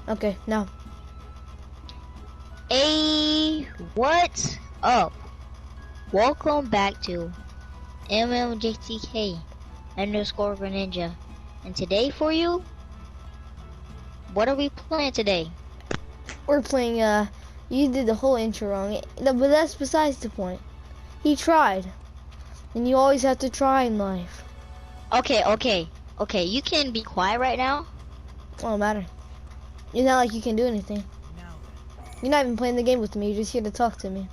Okay, now. Hey, what's up? Welcome back to MMJTK underscore Greninja. And today for you, what are we playing today? We're playing, you did the whole intro wrong. But that's besides the point. He tried. And you always have to try in life. Okay, you can be quiet right now. It don't matter. It's not like you can do anything. You're not even playing the game with me. You're just here to talk to me.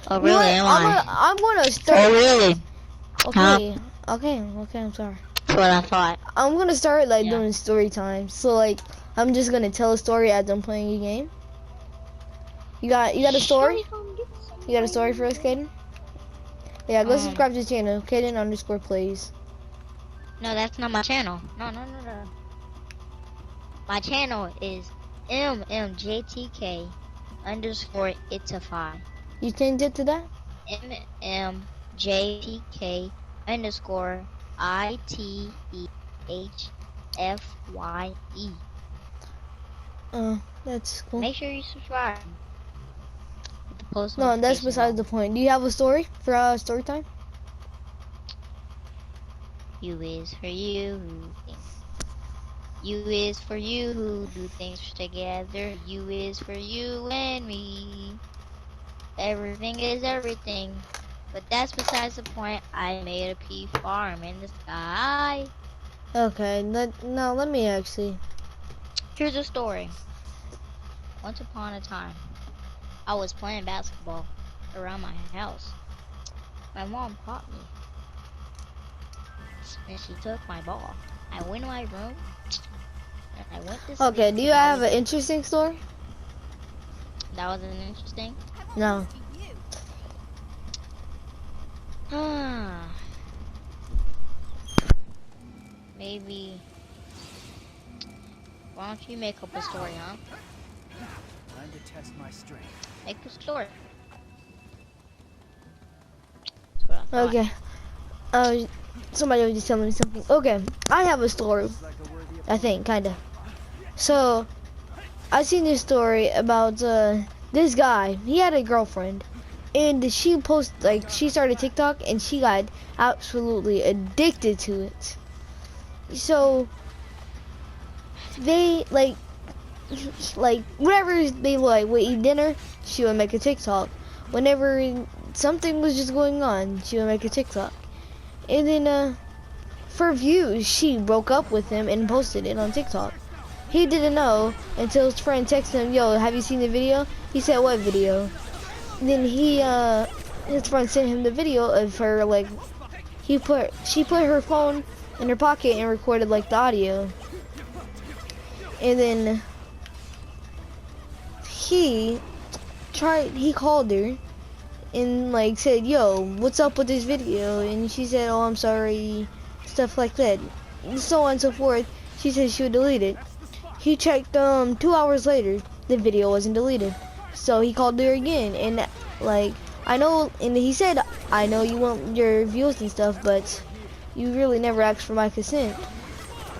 Oh, You know really? what? Am I? I'm gonna start. Oh, really? Okay. Okay. I'm sorry. That's what I thought. I'm gonna start like Yeah. doing story time. So like, I'm just gonna tell a story as I'm playing a game. You got a story? You got a story for us, Kaden? Yeah, go subscribe to the channel, Kaden underscore plays. No, that's not my channel. No. My channel is MMJTK underscore Itify. You changed it to that? MMJTK underscore ITEHFYE. That's cool. Make sure you subscribe. With the post No, that's notification besides the point. Do you have a story for story time? U is for you who thinks. U is for you who do things together. U is for you and me. Everything is everything. But that's besides the point. I made a pea farm in the sky. Okay, now let me actually. Here's a story. Once upon a time, I was playing basketball around my house. My mom caught me. And she took my ball. I went to my room. And I went to sleep. Okay, do you have an interesting story? That wasn't interesting. No. Maybe. Why don't you make up a story, huh? Time to test my strength. Make a story. That's what I thought. Okay. Somebody was just telling me something. Okay, I have a story. I think, kinda. So, I seen this story about this guy. He had a girlfriend, and she started TikTok, and she got absolutely addicted to it. So, they like whenever they would eat dinner, she would make a TikTok. Whenever something was just going on, she would make a TikTok. And then, for views, she broke up with him and posted it on TikTok. He didn't know until his friend texted him, "Yo, have you seen the video?" He said, "What video?" And then his friend sent him the video of her, she put her phone in her pocket and recorded, the audio. And then he called her and said, "Yo, what's up with this video?" And she said, "Oh, I'm sorry," stuff like that, and so on and so forth. She said she would delete it. He checked 2 hours later, the video wasn't deleted. So he called her again, and I know, and he said, "I know you want your views and stuff, but you really never asked for my consent."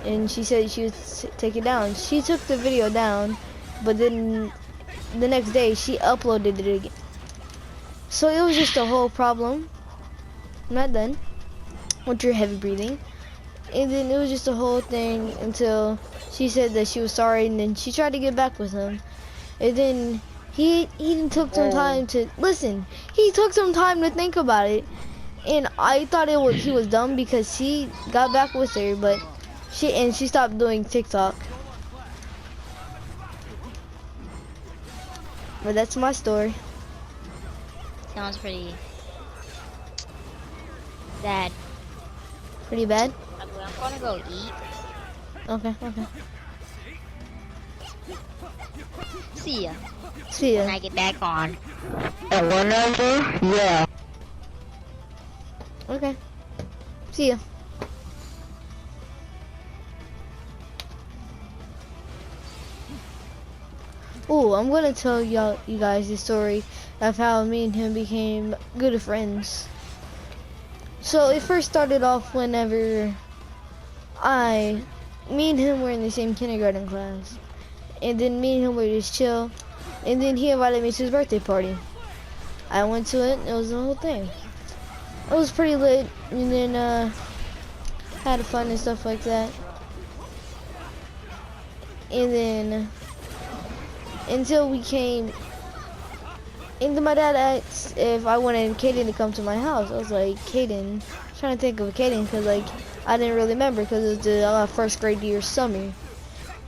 And she said she would take it down. She took the video down, but then the next day she uploaded it again. So it was just a whole problem. I'm not done with your heavy breathing. And then it was just a whole thing until she said that she was sorry, and then she tried to get back with him. And then he took some time to listen. He took some time to think about it. And I thought he was dumb because he got back with her, but she stopped doing TikTok. But that's my story. Sounds pretty bad. Pretty bad? I'm gonna go eat. Okay. See ya. See When ya. I get back on. And whenever, yeah. Okay. See ya. Oh, I'm gonna tell you guys the story of how me and him became good friends. So it first started off whenever me and him were in the same kindergarten class, and then me and him were just chill, and then he invited me to his birthday party. I went to it, it was the whole thing. It was pretty lit, and then had fun and stuff like that. And then until we came, and then my dad asked if I wanted Kaden to come to my house. I was like, Kaden, trying to think of Kaden, because like I didn't really remember because it was the first grade year summer.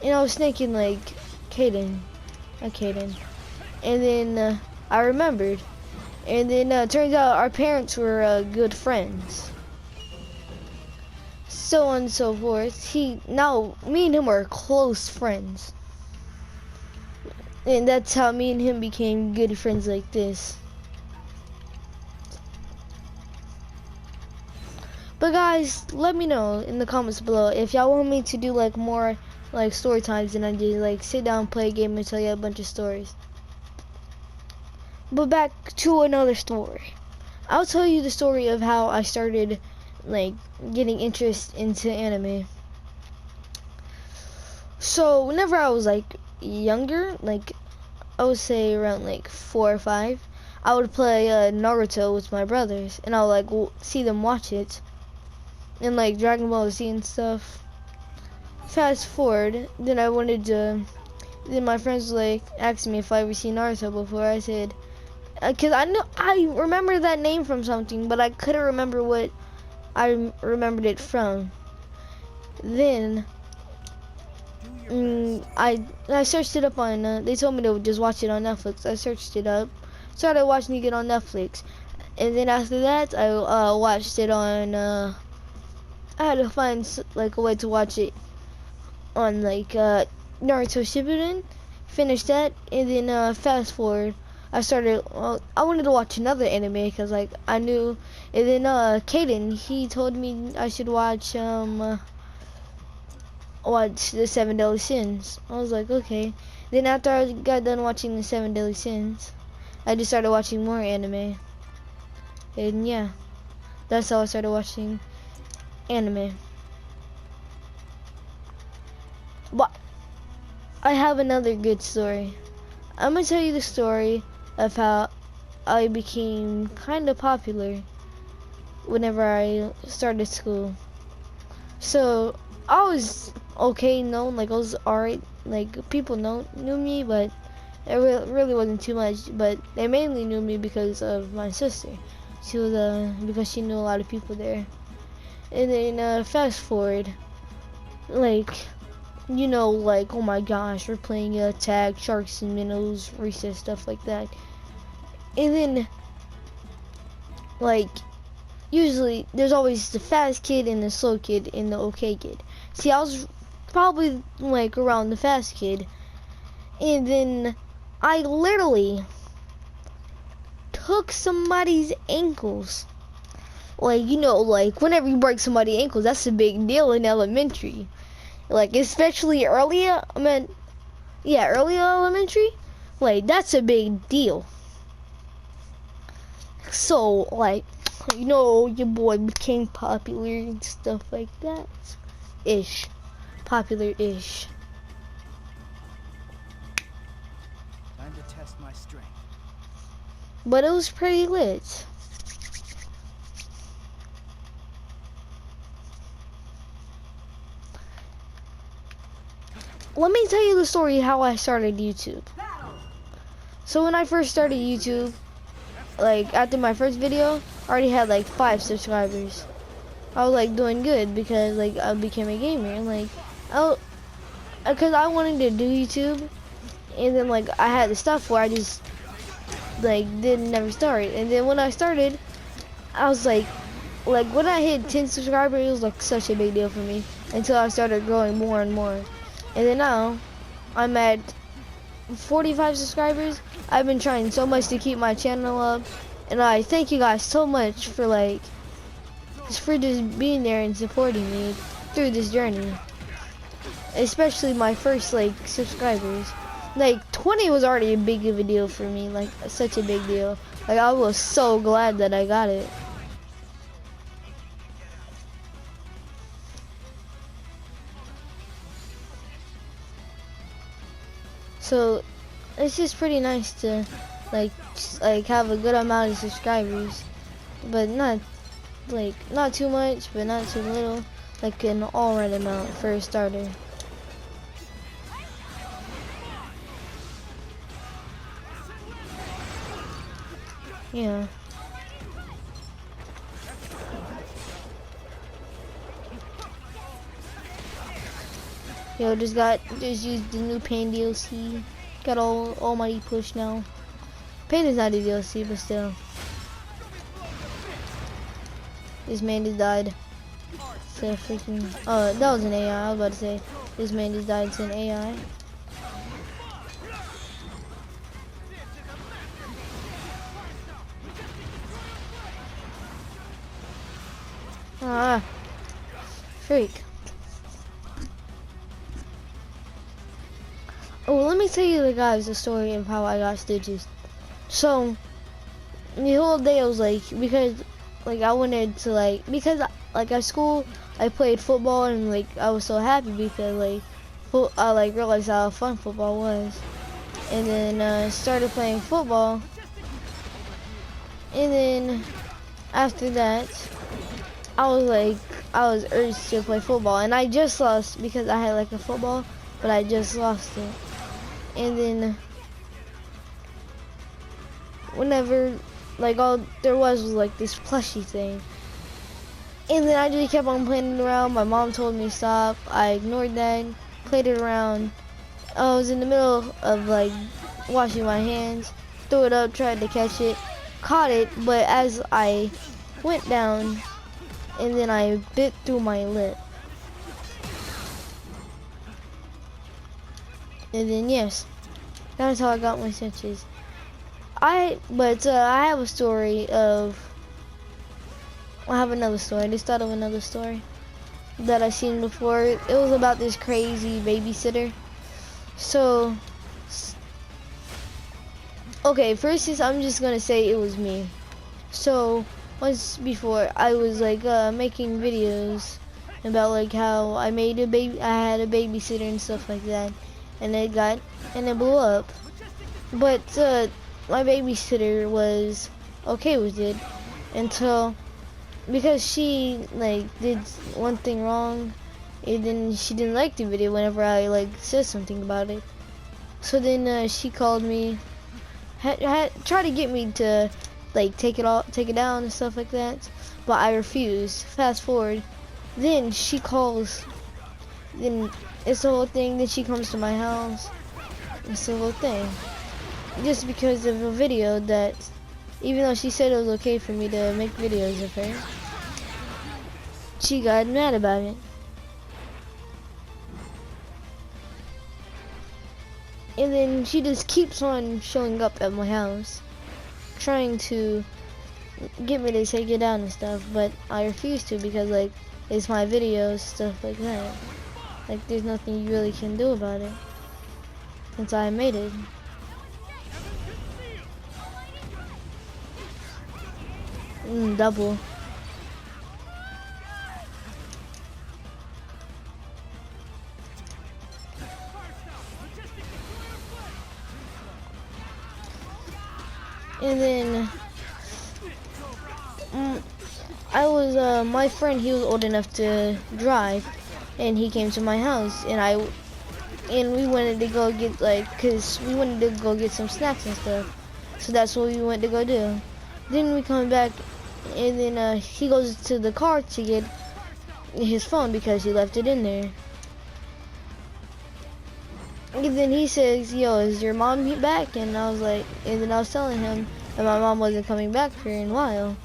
And I was thinking like, Kaden, Kaden. And then I remembered. And then turns out our parents were good friends. So on and so forth. Now me and him are close friends. And that's how me and him became good friends like this. But guys, let me know in the comments below if y'all want me to do like more like story times and I just like sit down, play a game and tell you a bunch of stories. But back to another story. I'll tell you the story of how I started like getting interest into anime. So whenever I was like younger, like I would say around like 4 or 5, I would play Naruto with my brothers and I'll like see them watch it. And like Dragon Ball Z and stuff. Fast forward, then then my friends like asked me if I ever seen Naruto before. I said, cause I remember that name from something, but I couldn't remember what I remembered it from. Then I searched it up on. They told me to just watch it on Netflix. I searched it up, started watching it on Netflix, and then after that I watched it on. I had to find like a way to watch it on like Naruto Shippuden. Finished that, and then fast forward. I started. I wanted to watch another anime because like I knew. And then Kaden, he told me I should watch the Seven Deadly Sins. I was like, okay. Then after I got done watching the Seven Deadly Sins, I just started watching more anime. And yeah, that's how I started watching anime. But I have another good story. I'm gonna tell you the story of how I became kind of popular whenever I started school. So I was okay known, like I was alright, like people knew me, but it really wasn't too much. But they mainly knew me because of my sister. She was because she knew a lot of people there. And then fast forward, like like oh my gosh, we're playing tag, sharks and minnows, recess, stuff like that. And then like usually there's always the fast kid and the slow kid and the okay kid. See, I was probably like around the fast kid, and then I literally took somebody's ankles. Like like whenever you break somebody's ankles, that's a big deal in elementary. Like especially earlier, early elementary, like that's a big deal. So like, your boy became popular and stuff like that. Popular-ish. Time to test my strength. But it was pretty lit. Let me tell you the story how I started YouTube. So when I first started YouTube, like after my first video, I already had like 5 subscribers. I was like doing good because like I became a gamer and like because I wanted to do YouTube, and then like I had the stuff where I just like didn't never start. And then when I started, I was like when I hit 10 subscribers, it was like such a big deal for me until I started growing more and more. And then now I'm at 45 subscribers. I've been trying so much to keep my channel up, and I thank you guys so much for just being there and supporting me through this journey. Especially my first like subscribers. Like 20 was already a big of a deal for me, like such a big deal. Like I was so glad that I got it. So it's just pretty nice to like have a good amount of subscribers, but not too much, but not too little, like an all right amount for a starter. Yeah. Yo, just used the new Pain DLC. Got all mighty push now. Pain is not a DLC, but still. This man just died. So freaking. Oh, that was an AI. I was about to say. This man just died to an AI. Ah, freak. Oh, let me tell you guys the story of how I got stitches. So, the whole day I was like, because like I wanted to because like at school I played football and like I was so happy because I realized how fun football was, and then started playing football, and then after that I was urged to play football, and I just lost because I had like a football, but I just lost it. And then whenever all there was like this plushie thing, and then I just kept on playing it around. My mom told me stop. I ignored that, played it around. I was in the middle of like washing my hands, threw it up, tried to catch it, caught it, but as I went down, and then I bit through my lip. And then yes, that's how I got my stitches. I have a story of. I have another story. I just thought of another story that I seen before. It was about this crazy babysitter. So, okay, first is I'm just gonna say it was me. So once before I was making videos about like how I made a baby, I had a babysitter and stuff like that, and it blew up. But my babysitter was okay with it until because she did one thing wrong, and then she didn't like the video whenever I said something about it. So then she called me, tried to get me to take it down and stuff like that, but I refused. Fast forward, then she calls, then it's the whole thing. Then she comes to my house. It's the whole thing, just because of a video that, even though she said it was okay for me to make videos of her, she got mad about it. And then she just keeps on showing up at my house, trying to get me to take it down and stuff, but I refuse to because it's my videos, stuff like that. There's nothing you really can do about it since I made it. Double. And then my friend, he was old enough to drive, and he came to my house, and we wanted to go get cause we wanted to go get some snacks and stuff. So that's what we went to go do. Then we come back, and then he goes to the car to get his phone because he left it in there. And then he says, "Yo, is your mom back?" And I was like, and then I was telling him that my mom wasn't coming back for a while.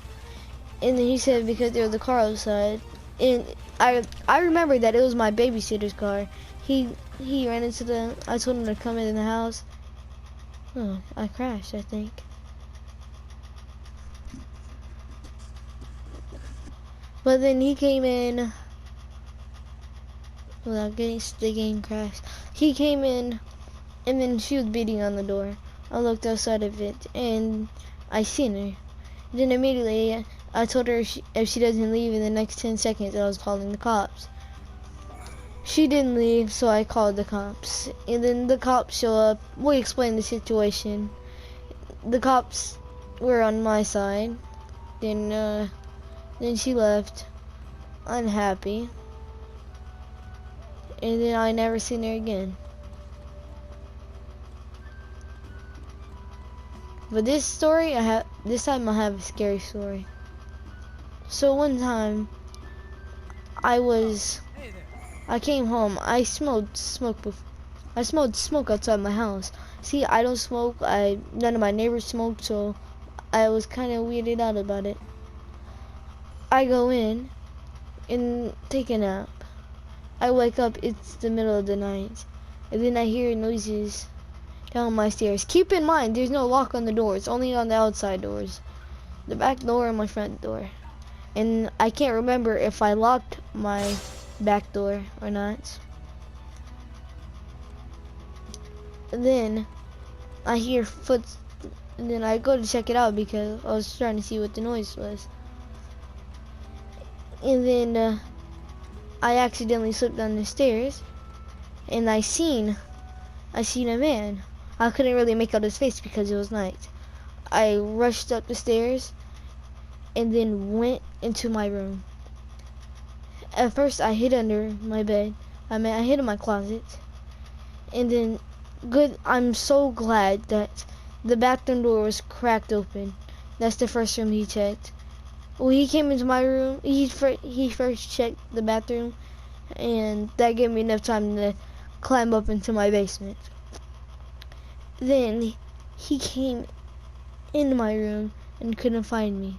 And then he said because there was a car outside. And I remember that it was my babysitter's car. He ran into I told him to come in the house. Oh, I crashed, I think. But then he came in without getting the game crashed. He came in, and then she was beating on the door. I looked outside of it, and I seen her. Then immediately I told her if she doesn't leave in the next 10 seconds, I was calling the cops. She didn't leave, so I called the cops. And then the cops show up. We explained the situation. The cops were on my side. Then she left, unhappy. And then I never seen her again. But this story, this time I have a scary story. So one time, I came home. I smelled smoke. I smelled smoke outside my house. See, I don't smoke. None of my neighbors smoke, so I was kind of weirded out about it. I go in and take a nap. I wake up. It's the middle of the night, and then I hear noises down my stairs. Keep in mind, there's no lock on the doors, only on the outside doors. The back door and my front door. And I can't remember if I locked my back door or not. And then I hear and then I go to check it out because I was trying to see what the noise was. And then I accidentally slipped down the stairs, and I seen a man. I couldn't really make out his face because it was night. I rushed up the stairs and then went into my room. At first I hid under my bed. I hid in my closet. And then I'm so glad that the bathroom door was cracked open. That's the first room he checked. When he came into my room, he first checked the bathroom, and that gave me enough time to climb up into my basement. Then he came into my room and couldn't find me.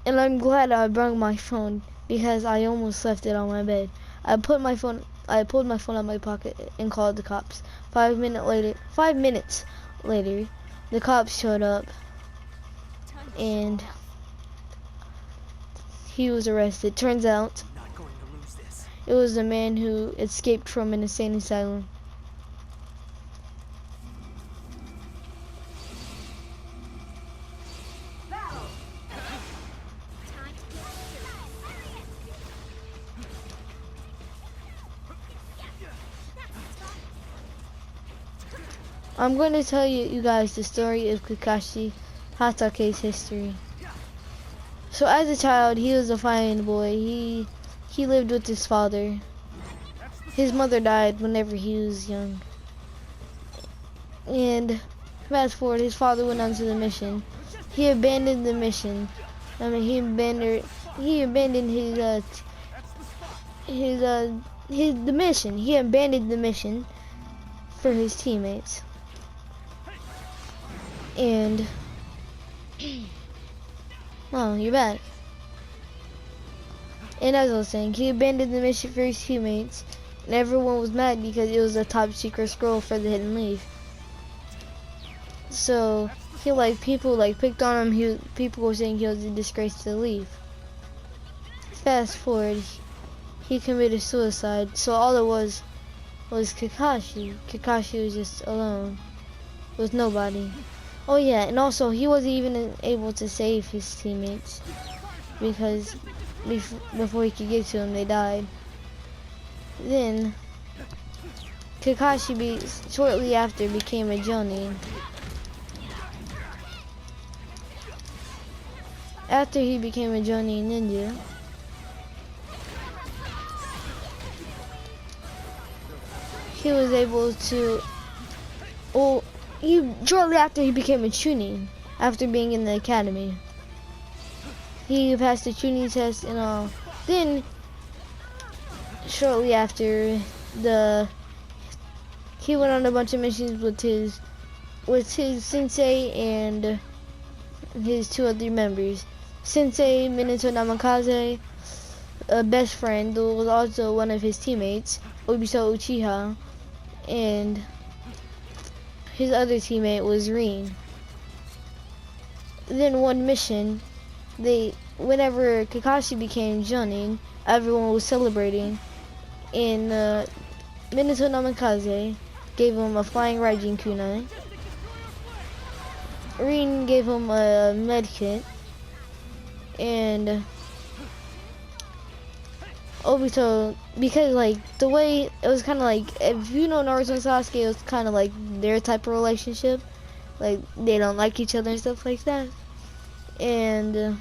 And I'm glad I brought my phone because I almost left it on my bed. I pulled my phone out of my pocket and called the cops. 5 minutes later, the cops showed up and he was arrested. Turns out it was the man who escaped from an insane asylum. I'm going to tell you guys the story of Kakashi Hatake's history. So as a child, he was a fine boy. He lived with his father. His mother died whenever he was young. And fast forward, his father went on to the mission. He abandoned the mission. He abandoned the mission. He abandoned the mission for his teammates. And oh, you're back. And as I was saying, he abandoned the mission for his teammates, and everyone was mad because it was a top secret scroll for the hidden leaf. So people picked on him. People were saying he was a disgrace to the leaf. Fast forward, he committed suicide. So all it was Kakashi. Kakashi was just alone with nobody. Oh yeah, and also he wasn't even able to save his teammates because before he could get to them, they died. Then Kakashi shortly after became a Jonin. After he became a Jonin ninja, he was able to. Shortly after he became a Chunin, after being in the academy, he passed the Chunin test and all. Then, shortly after, he went on a bunch of missions with his sensei and his two other members. Sensei Minato Namikaze, a best friend, who was also one of his teammates, Obisa Uchiha, and his other teammate was Rin. Then one mission, whenever Kakashi became Jonin, everyone was celebrating, and Minato Namikaze gave him a flying Raijin kunai. Rin gave him a med kit, and Obito, because like the way it was kind of like, if you know Naruto and Sasuke, it was kind of like their type of relationship. Like they don't like each other and stuff like that. And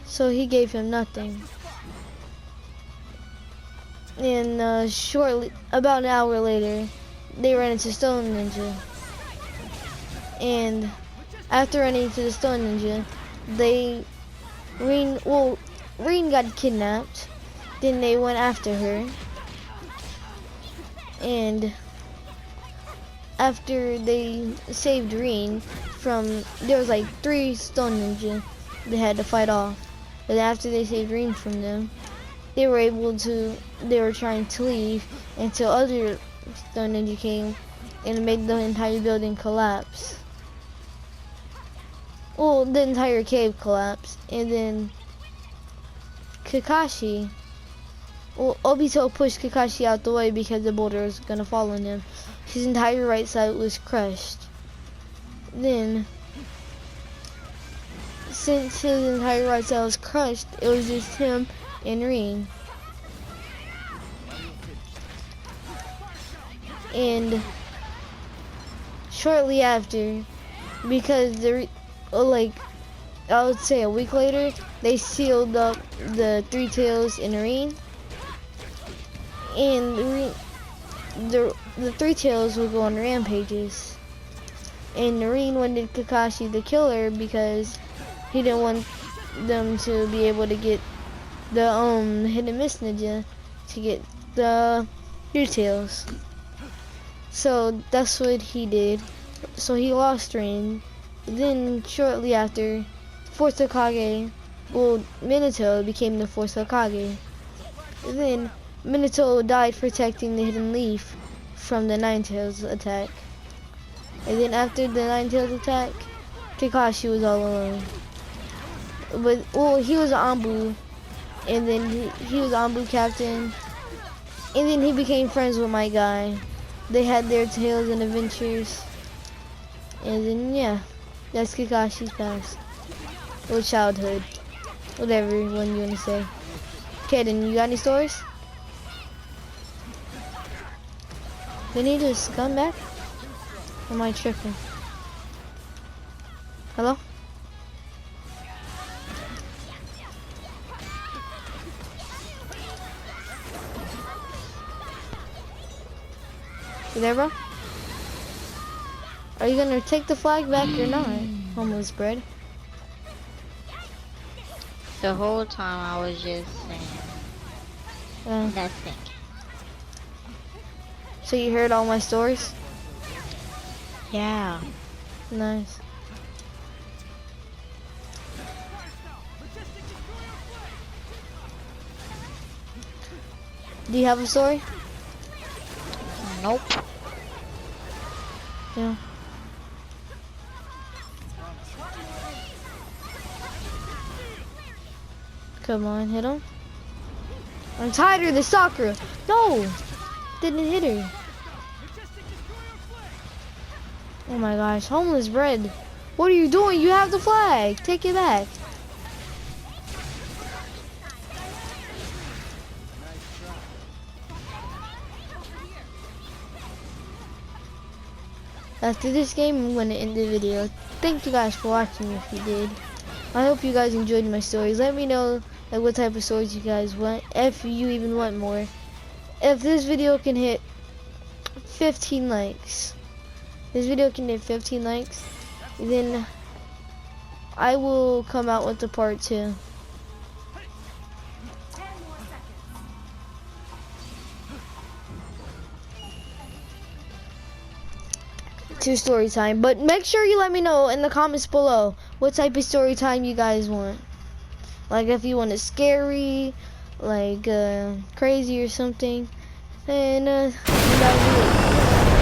so he gave him nothing. And shortly, about an hour later, they ran into Stone Ninja. And after running into the Stone Ninja, Reen got kidnapped. Then they went after her. And after they saved Reen from, there was like 3 Stone Ninja they had to fight off. But after they saved Reen from them, they were trying to leave until other Stone Ninja came and made the entire building collapse. Well, the entire cave collapsed, and then Kakashi, Obito pushed Kakashi out the way because the boulder was gonna fall on him. His entire right side was crushed. Then, since his entire right side was crushed, it was just him and Reen. And shortly after, because I would say a week later, they sealed up the 3 tails in Reen. And the 3 tails would go on rampages. And Reen wanted Kakashi the killer because he didn't want them to be able to get the hidden miss ninja to get the 3 tails. So that's what he did. So he lost Reen. Then shortly after, fourth Hokage, Minato became the fourth Hokage. Then Minato died protecting the hidden leaf from the Nine Tails attack. And then after the Nine Tails attack, Kakashi was all alone. But he was an Anbu, and then he was Anbu captain, and then he became friends with my guy. They had their tales and adventures, and then yeah, that's Kakashi's past or childhood, whatever one you wanna say. Kaden, you got any stories? Did he just come back? Or am I tripping? Hello? You there, bro? Are you gonna take the flag back or not? Homeless bread. The whole time I was just saying nothing. So you heard all my stories? Yeah. Nice. Do you have a story? Nope. Yeah. Come on, hit him. I'm tired of the soccer. No! Didn't hit her. Oh my gosh, homeless bread. What are you doing? You have the flag. Take it back. After this game, I'm going to end the video. Thank you guys for watching if you did. I hope you guys enjoyed my stories. Let me know like what type of stories you guys want, if you even want more. If this video can hit 15 likes, then I will come out with the part 2. To story time, but make sure you let me know in the comments below what type of story time you guys want. Like if you want it scary, like crazy or something, then you guys do it.